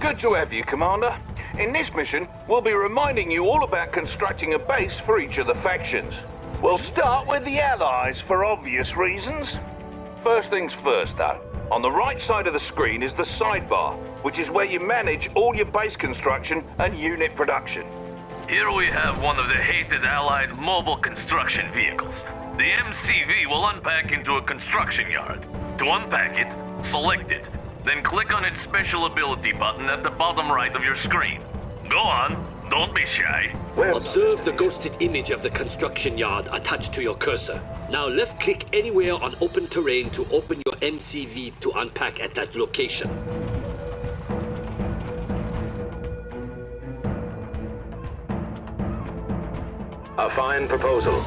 Good to have you, Commander. In this mission, we'll be reminding you all about constructing a base for each of the factions. We'll start with the Allies for obvious reasons. First things first, though. On the right side of the screen is the sidebar, which is where you manage all your base construction and unit production. Here we have one of the hated Allied mobile construction vehicles. The MCV will unpack into a construction yard. To unpack it, select it, then click on its special ability button at the bottom right of your screen. Go on, don't be shy. Observe the ghosted image of the construction yard attached to your cursor. Now left-click anywhere on open terrain to open your MCV to unpack at that location. A fine proposal.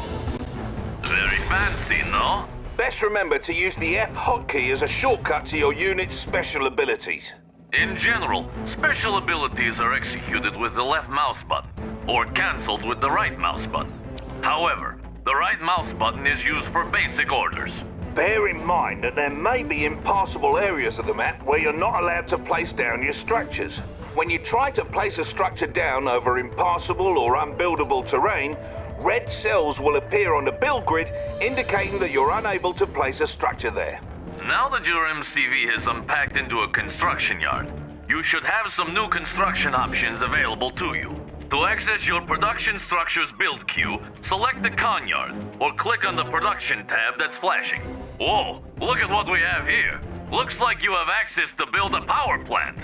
Very fancy, no? Best remember to use the F hotkey as a shortcut to your unit's special abilities. In general, special abilities are executed with the left mouse button, or cancelled with the right mouse button. However, the right mouse button is used for basic orders. Bear in mind that there may be impassable areas of the map where you're not allowed to place down your structures. When you try to place a structure down over impassable or unbuildable terrain, red cells will appear on the build grid indicating that you're unable to place a structure there. Now that your MCV has unpacked into a construction yard, you should have some new construction options available to you. To access your production structure's build queue, select the con yard, or click on the production tab that's flashing. Whoa, look at what we have here. Looks like you have access to build a power plant.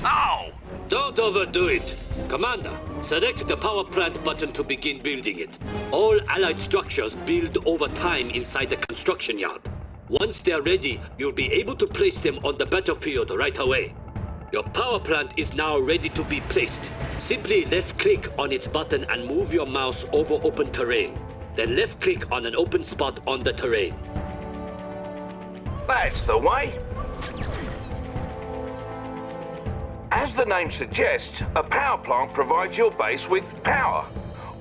Ow! Don't overdo it. Commander, select the power plant button to begin building it. All allied structures build over time inside the construction yard. Once they're ready, you'll be able to place them on the battlefield right away. Your power plant is now ready to be placed. Simply left-click on its button and move your mouse over open terrain. Then left-click on an open spot on the terrain. That's the way. As the name suggests, a power plant provides your base with power.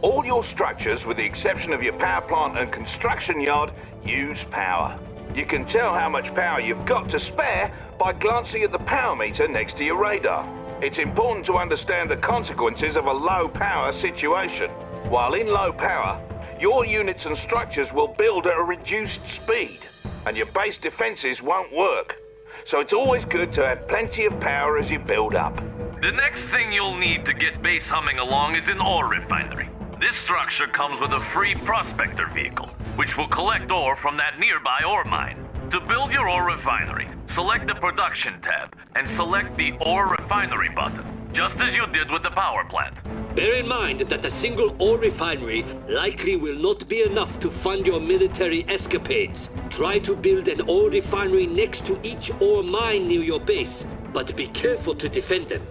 All your structures, with the exception of your power plant and construction yard, use power. You can tell how much power you've got to spare by glancing at the power meter next to your radar. It's important to understand the consequences of a low power situation. While in low power, your units and structures will build at a reduced speed, and your base defenses won't work. So it's always good to have plenty of power as you build up. The next thing you'll need to get base humming along is an ore refinery. This structure comes with a free prospector vehicle, which will collect ore from that nearby ore mine. To build your ore refinery, select the production tab and select the ore refinery button, just as you did with the power plant. Bear in mind that a single ore refinery likely will not be enough to fund your military escapades. Try to build an ore refinery next to each ore mine near your base, but be careful to defend them.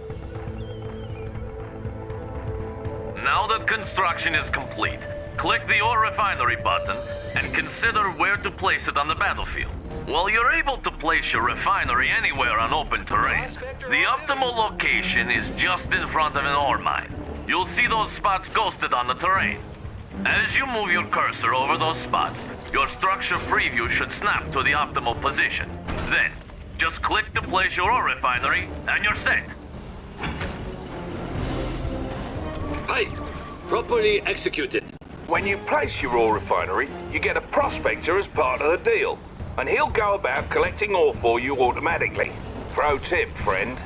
Now that construction is complete, click the ore refinery button and consider where to place it on the battlefield. While you're able to place your refinery anywhere on open terrain, the optimal location is just in front of an ore mine. You'll see those spots ghosted on the terrain. As you move your cursor over those spots, your structure preview should snap to the optimal position. Then, just click to place your ore refinery and you're set. Aye, properly executed. When you place your ore refinery, you get a prospector as part of the deal, and he'll go about collecting ore for you automatically. Pro tip, friend.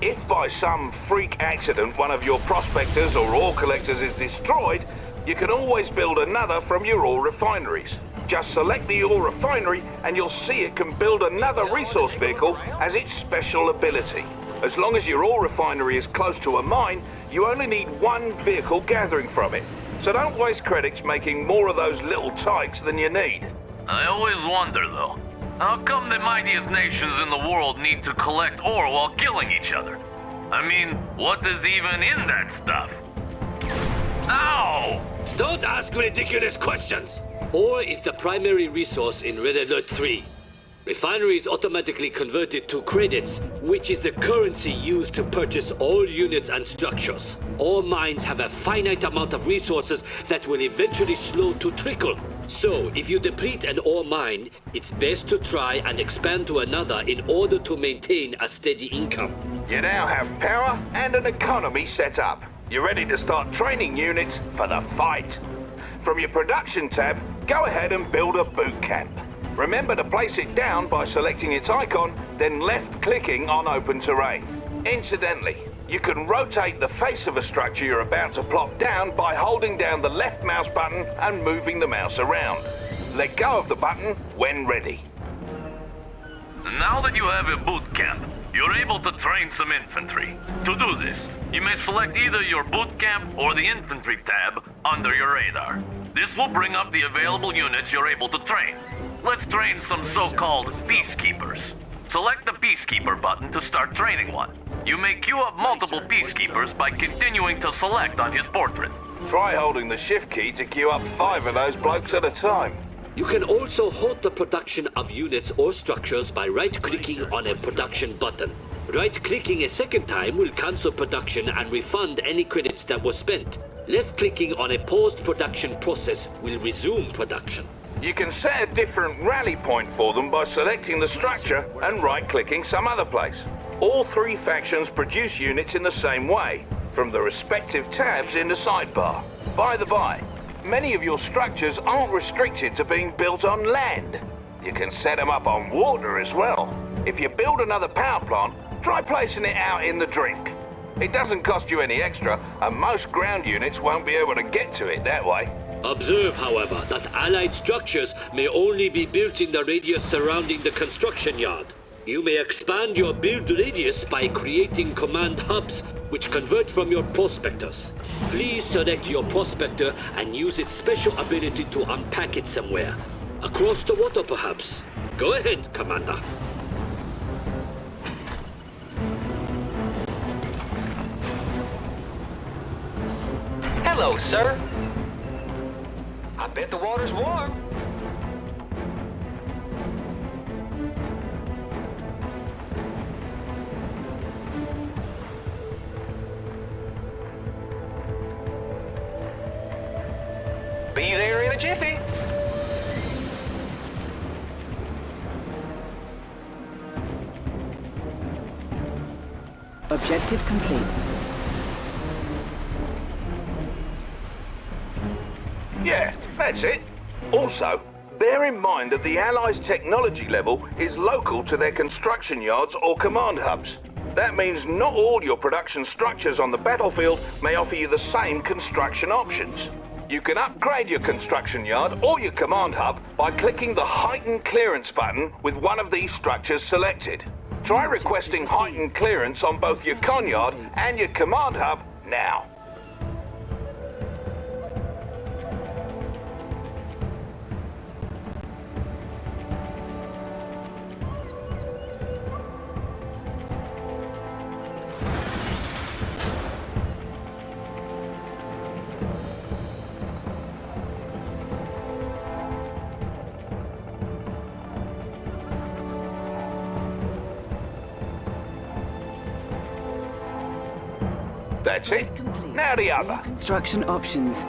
If by some freak accident one of your prospectors or ore collectors is destroyed, you can always build another from your ore refineries. Just select the ore refinery and you'll see it can build another resource vehicle as its special ability. As long as your ore refinery is close to a mine, you only need one vehicle gathering from it. So don't waste credits making more of those little tykes than you need. I always wonder, though, how come the mightiest nations in the world need to collect ore while killing each other? I mean, what is even in that stuff? Ow! Don't ask ridiculous questions. Ore is the primary resource in Red Alert 3. Refineries automatically converted to credits, which is the currency used to purchase all units and structures. All mines have a finite amount of resources that will eventually slow to trickle. So, if you deplete an ore mine, it's best to try and expand to another in order to maintain a steady income. You now have power and an economy set up. You're ready to start training units for the fight. From your production tab, go ahead and build a boot camp. Remember to place it down by selecting its icon, then left-clicking on open terrain. Incidentally, you can rotate the face of a structure you're about to plop down by holding down the left mouse button and moving the mouse around. Let go of the button when ready. Now that you have a boot camp, you're able to train some infantry. To do this, you may select either your boot camp or the infantry tab under your radar. This will bring up the available units you're able to train. Let's train some so-called peacekeepers. Select the peacekeeper button to start training one. You may queue up multiple peacekeepers by continuing to select on his portrait. Try holding the shift key to queue up 5 of those blokes at a time. You can also halt the production of units or structures by right-clicking on a production button. Right-clicking a second time will cancel production and refund any credits that were spent. Left-clicking on a paused production process will resume production. You can set a different rally point for them by selecting the structure and right-clicking some other place. All 3 factions produce units in the same way, from the respective tabs in the sidebar. By the by, many of your structures aren't restricted to being built on land. You can set them up on water as well. If you build another power plant, try placing it out in the drink. It doesn't cost you any extra, and most ground units won't be able to get to it that way. Observe, however, that allied structures may only be built in the radius surrounding the construction yard. You may expand your build radius by creating command hubs, which convert from your prospectors. Please select your prospector and use its special ability to unpack it somewhere. Across the water, perhaps. Go ahead, Commander. Hello, sir. I bet the water's warm. Be there in a jiffy. Objective complete. Yeah, that's it. Also, bear in mind that the Allies' technology level is local to their construction yards or command hubs. That means not all your production structures on the battlefield may offer you the same construction options. You can upgrade your construction yard or your command hub by clicking the Heightened Clearance button with one of these structures selected. Try requesting heightened clearance on both your con yard and your command hub now. That's it. Now the other. Construction options.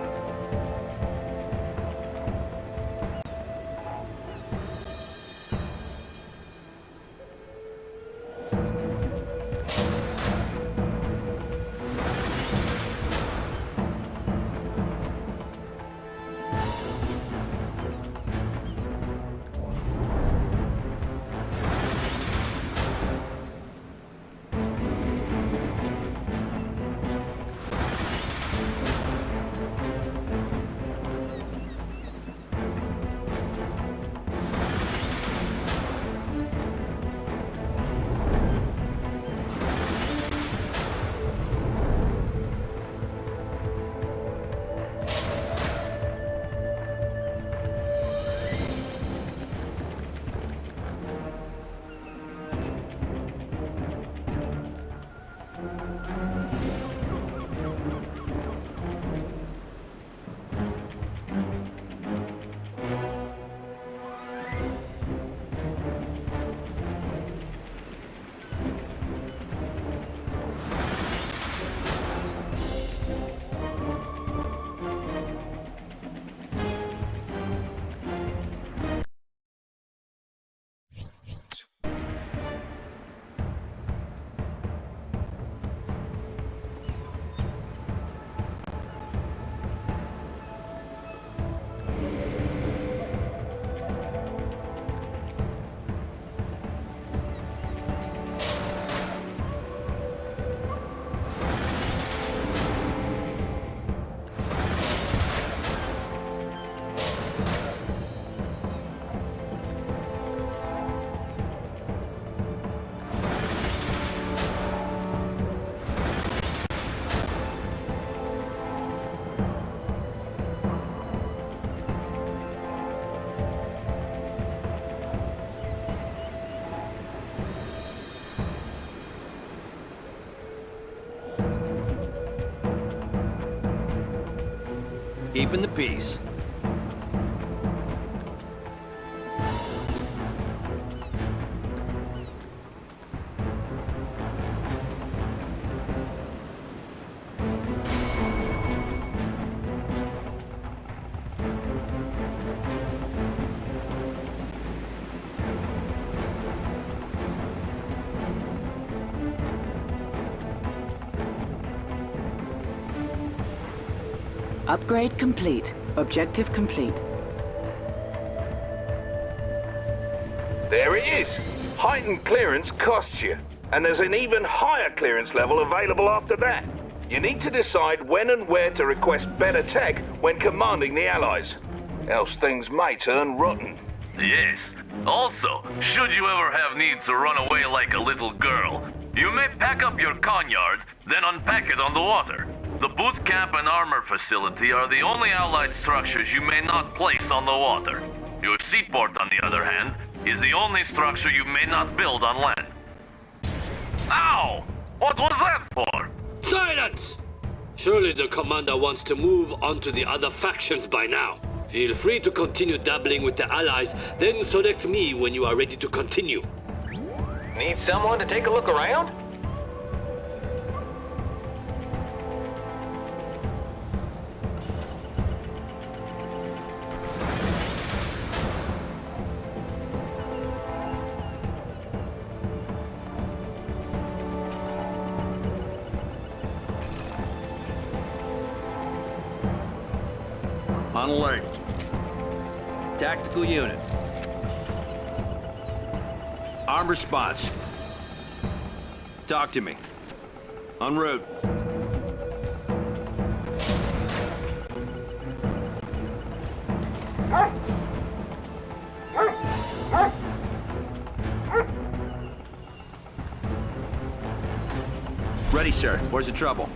Keeping the peace. Upgrade complete. Objective complete. There it is. Heightened clearance costs you, and there's an even higher clearance level available after that. You need to decide when and where to request better tech when commanding the Allies. Else things may turn rotten. Yes. Also, should you ever have need to run away like a little girl, you may pack up your conyard, then unpack it on the water. The boot camp and armor facility are the only Allied structures you may not place on the water. Your seaport, on the other hand, is the only structure you may not build on land. Ow! What was that for? Silence! Surely the commander wants to move on to the other factions by now. Feel free to continue dabbling with the Allies, then select me when you are ready to continue. Need someone to take a look around? On alert. Tactical unit. Arm response. Talk to me. En route. Ready, sir. Where's the trouble?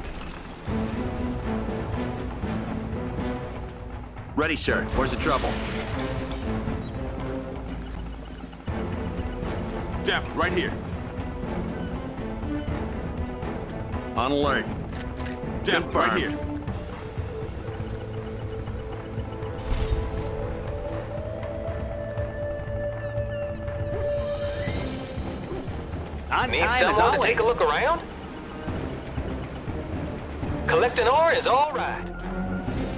Ready, sir. Where's the trouble? Jeff, right here. On alert. Jeff, right Confirmed. here. On Need time as someone to always. take a look around? Collecting ore is all right.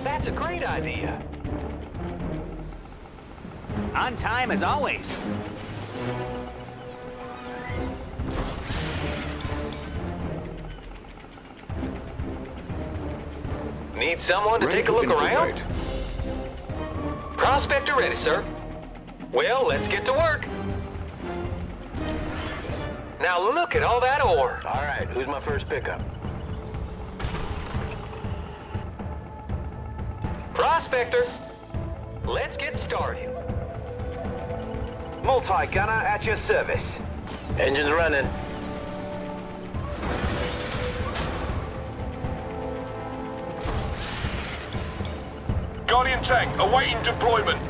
That's a great idea. On time as always. Need someone to take a look around? Prospector ready, sir. Well, let's get to work. Now look at all that ore. All right, who's my first pickup? Prospector, let's get started. Multi-gunner at your service. Engines running. Guardian tank, awaiting deployment.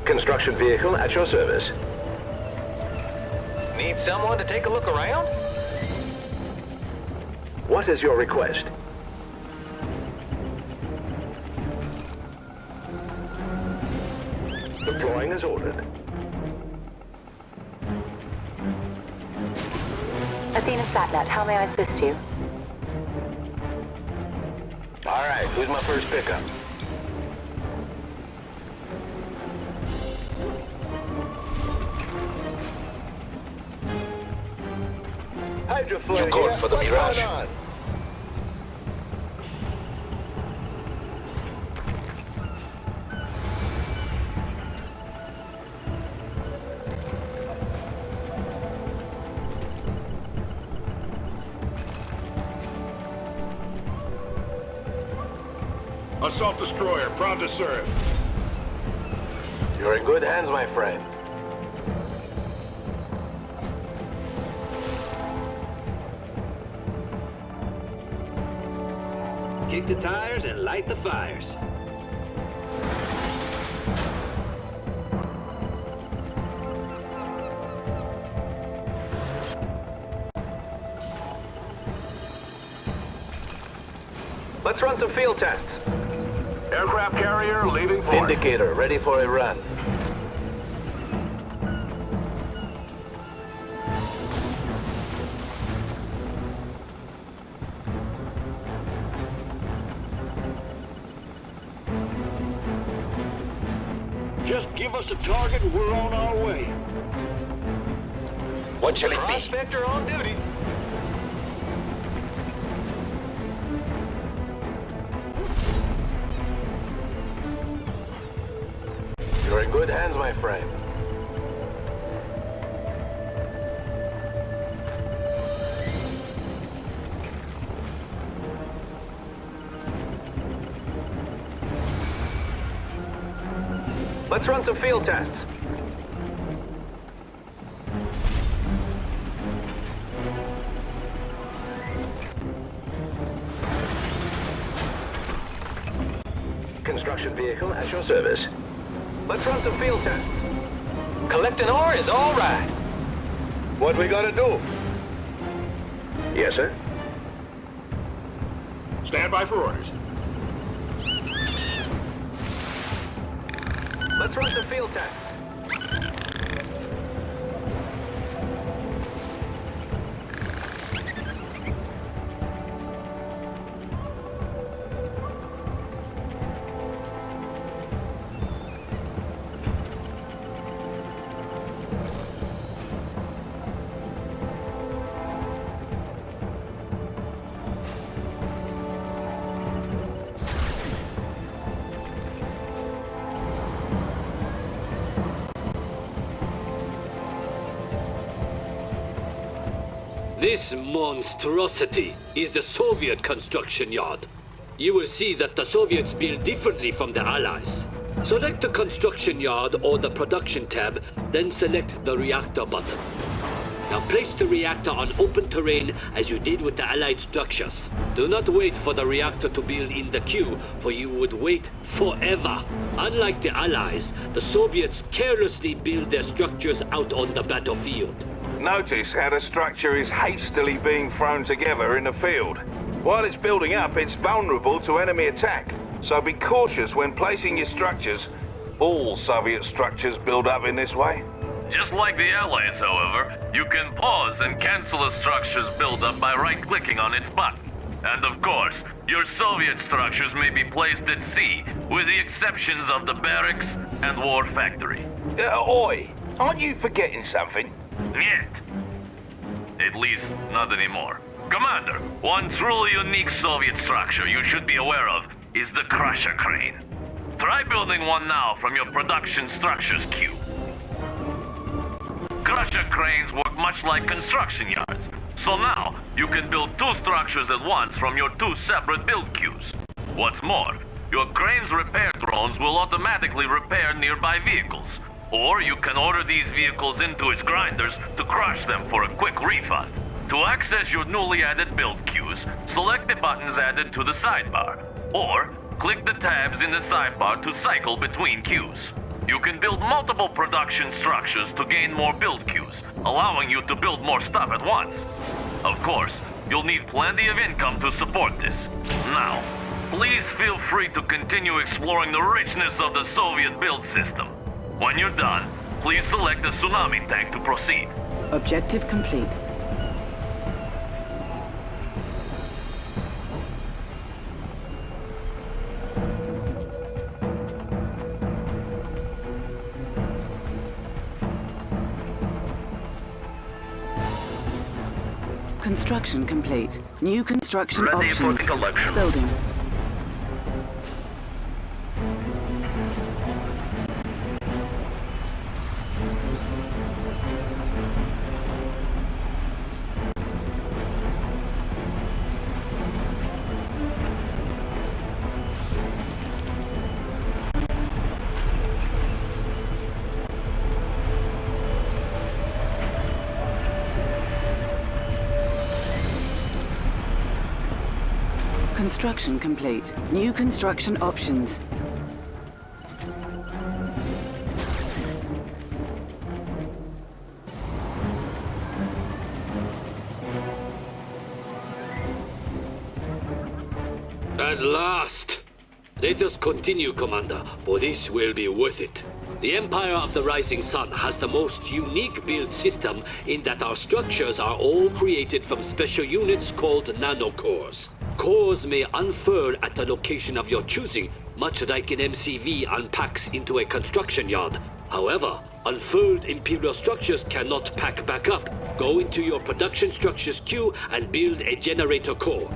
Construction vehicle at your service. Need someone to take a look around? What is your request? Deploying as ordered. Athena Satnet, how may I assist you? All right, who's my first pickup? You good for the Mirage? Assault destroyer, proud to serve. You're in good hands, my friend. Kick the tires and light the fires. Let's run some field tests. Aircraft carrier leaving port. Indicator, ready for a run. Just give us a target and we're on our way. What shall it be? Prospector on duty. You're in good hands, my friend. Let's run some field tests. Construction vehicle at your service. Let's run some field tests. Collecting ore is all right. What we gotta do? Yes, sir. Stand by for orders. Let's run some field tests. This monstrosity is the Soviet construction yard. You will see that the Soviets build differently from the Allies. Select the construction yard or the production tab, then select the reactor button. Now place the reactor on open terrain as you did with the Allied structures. Do not wait for the reactor to build in the queue, for you would wait forever. Unlike the Allies, the Soviets carelessly build their structures out on the battlefield. Notice how the structure is hastily being thrown together in the field. While it's building up, it's vulnerable to enemy attack. So be cautious when placing your structures. All Soviet structures build up in this way. Just like the Allies, however, you can pause and cancel a structure's buildup by right-clicking on its button. And of course, your Soviet structures may be placed at sea, with the exceptions of the barracks and war factory. Oi, aren't you forgetting something? Yet. At least, not anymore. Commander, one truly unique Soviet structure you should be aware of is the Crusher Crane. Try building one now from your production structures queue. Crusher cranes work much like construction yards, so now you can build two structures at once from your two separate build queues. What's more, your crane's repair drones will automatically repair nearby vehicles, or you can order these vehicles into its grinders to crush them for a quick refund. To access your newly added build queues, select the buttons added to the sidebar, or click the tabs in the sidebar to cycle between queues. You can build multiple production structures to gain more build queues, allowing you to build more stuff at once. Of course, you'll need plenty of income to support this. Now, please feel free to continue exploring the richness of the Soviet build system. When you're done, please select the tsunami tank to proceed. Objective complete. Construction complete. New construction Ready for options. collection. Building. Construction complete. New construction options. At last! Let us continue, Commander, for this will be worth it. The Empire of the Rising Sun has the most unique build system in that our structures are all created from special units called nanocores. Cores may unfurl at the location of your choosing, much like an MCV unpacks into a construction yard. However, unfurled Imperial structures cannot pack back up. Go into your production structures queue and build a generator core.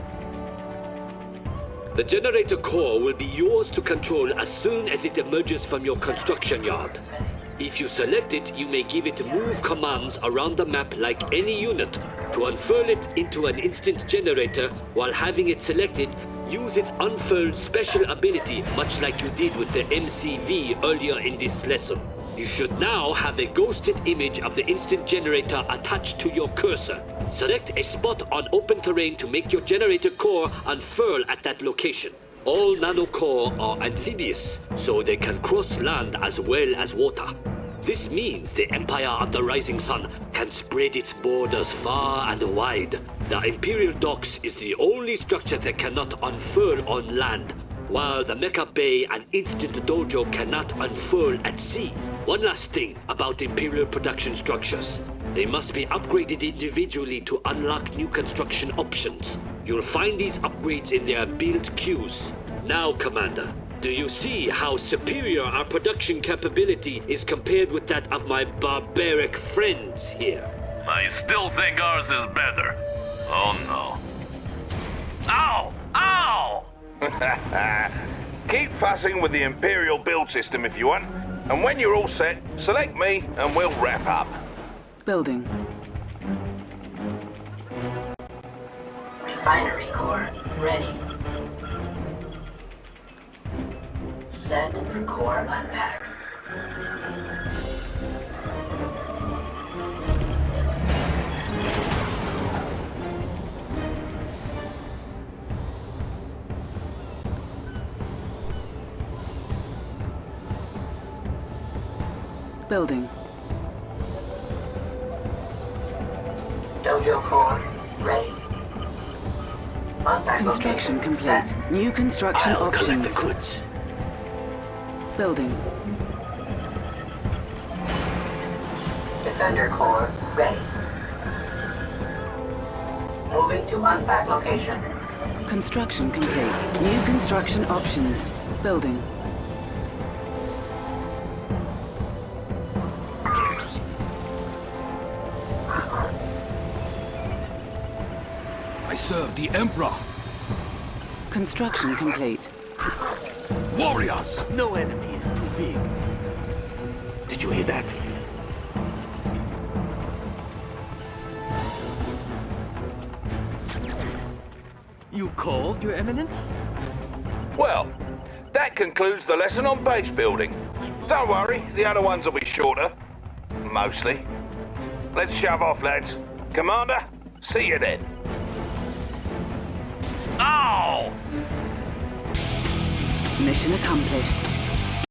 The generator core will be yours to control as soon as it emerges from your construction yard. If you select it, you may give it move commands around the map like any unit. To unfurl it into an instant generator while having it selected, use its unfurled special ability, much like you did with the MCV earlier in this lesson. You should now have a ghosted image of the instant generator attached to your cursor. Select a spot on open terrain to make your generator core unfurl at that location. All nanocore are amphibious, so they can cross land as well as water. This means the Empire of the Rising Sun can spread its borders far and wide. The Imperial Docks is the only structure that cannot unfurl on land, while the Mecha Bay and Instant Dojo cannot unfurl at sea. One last thing about Imperial production structures. They must be upgraded individually to unlock new construction options. You'll find these upgrades in their build queues. Now, Commander, do you see how superior our production capability is compared with that of my barbaric friends here? I still think ours is better. Oh no. Ow! Ow! Keep fussing with the Imperial build system if you want, and when you're all set, select me and we'll wrap up. Building. Refinery core ready. Set for core unpack. Building. Dojo core ready. Unpack Construction location complete. set. New construction I'll collect options. the goods. Building. Defender core ready. Moving to unpack location. Construction complete. New construction options. Building. I serve the Emperor. Construction complete. Warriors! No enemy is too big. Did you hear that? You called, Your Eminence? Well, that concludes the lesson on base building. Don't worry, the other ones will be shorter. Mostly. Let's shove off, lads. Commander, see you then. Ow! Mission accomplished.